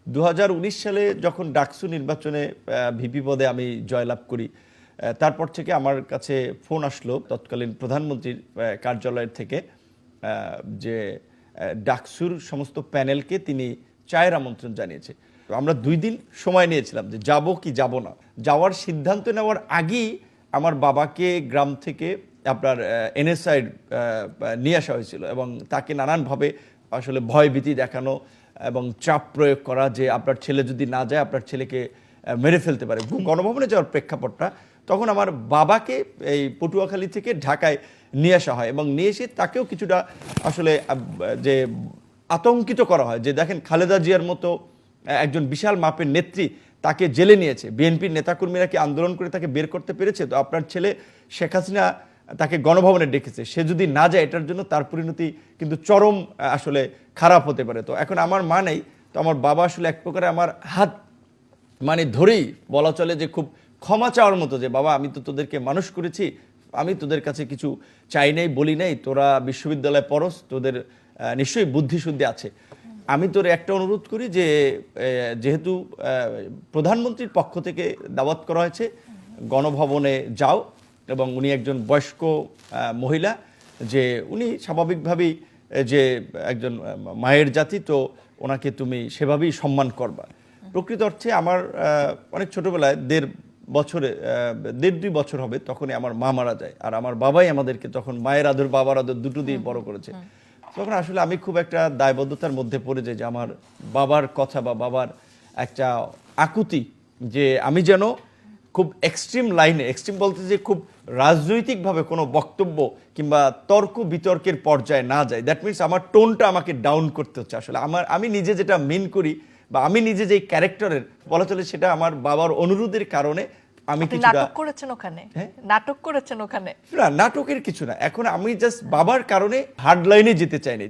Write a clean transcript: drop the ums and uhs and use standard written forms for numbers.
2019 সালে যখন ডাকসু নির্বাচনে ভিপি পদে আমি জয়লাভ করি, তারপর থেকে আমার কাছে ফোন আসলো তৎকালীন প্রধানমন্ত্রীর কার্যালয়ের থেকে যে ডাকসুর সমস্ত প্যানেলকে তিনি চায়ের আমন্ত্রণ জানিয়েছে। আমরা 2 দিন সময় নিয়েছিলাম যে যাব কি যাব না। যাওয়ার সিদ্ধান্ত নেওয়ার আগেই আমার বাবাকে গ্রাম থেকে আপনার এনএসআই নিয়ে আসা হয়েছিল এবং তাকে নানানভাবে আসলে ভয়ভীতি দেখানো এবং চাপ প্রয়োগ করা যে আপনার ছেলে যদি না যায় আপনার ছেলেকে মেরে ফেলতে পারে। গণভবনে যাওয়ার প্রেক্ষাপটটা তখন আমার বাবাকে এই পটুয়াখালী থেকে ঢাকায় নিয়ে আসা হয় এবং নিয়ে এসে তাকেও কিছুটা আসলে যে আতঙ্কিত করা হয় যে দেখেন খালেদা জিয়ার মতো একজন বিশাল মাপের নেত্রী তাকে জেলে নিয়েছে, বিএনপির নেতাকর্মীরা কি আন্দোলন করে তাকে বের করতে পেরেছে? তো আপনার ছেলে শেখ হাসিনা তাকে গণভবনে ডেকেছে, সে যদি না যায় এটার জন্য তার পরিণতি কিন্তু চরম আসলে খারাপ হতে পারে। তো এখন আমার মা নেই, তো আমার বাবা আসলে এক প্রকারে আমার হাত মানে ধরেই বলা চলে যে খুব ক্ষমা চাওয়ার মতো যে বাবা আমি তো তোদেরকে মানুষ করেছি, আমি তোদের কাছে কিছু চাই নাই বলি নাই, তোরা বিশ্ববিদ্যালয়ে পড়স, তোদের নিশ্চয়ই বুদ্ধিশুদ্ধি আছে, আমি তোর একটা অনুরোধ করি যে যেহেতু প্রধানমন্ত্রীর পক্ষ থেকে দাওয়াত করা হয়েছে গণভবনে যাও। এবং উনি একজন বয়স্ক মহিলা, যে উনি স্বাভাবিকভাবেই যে একজন মায়ের জাতি, তো ওনাকে তুমি সেভাবেই সম্মান করবা। প্রকৃত অর্থে আমার অনেক ছোটোবেলায় 1.5 বছর হবে তখনই আমার মা মারা যায়, আর আমার বাবাই আমাদেরকে তখন মায়ের আদর বাবার আদর দুটো দিয়ে বড় করেছে। তখন আসলে আমি খুব একটা দায়বদ্ধতার মধ্যে পড়ে যাই যে আমার বাবার কথা বা বাবার একটা আকুতি যে আমি যেন খুব এক্সট্রিম লাইনে, এক্সট্রিম বলতে যে খুব রাজনৈতিকভাবে কোনো বক্তব্য কিংবা তর্ক বিতর্কের পর্যায়ে না যায়। দ্যাট মিনস আমার টোনটা আমাকে ডাউন করতে হচ্ছে। আসলে আমি নিজে যেটা মিন করি বা আমি নিজে যে ক্যারেক্টারের বলা চলে সেটা আমার বাবার অনুরোধের কারণে আমি কিছুটা নাটক করেছেন ওখানে, নাটক করেছেন ওখানে। না, নাটকের কিছু না, এখন আমি জাস্ট বাবার কারণে হার্ড লাইনে যেতে চাইনি।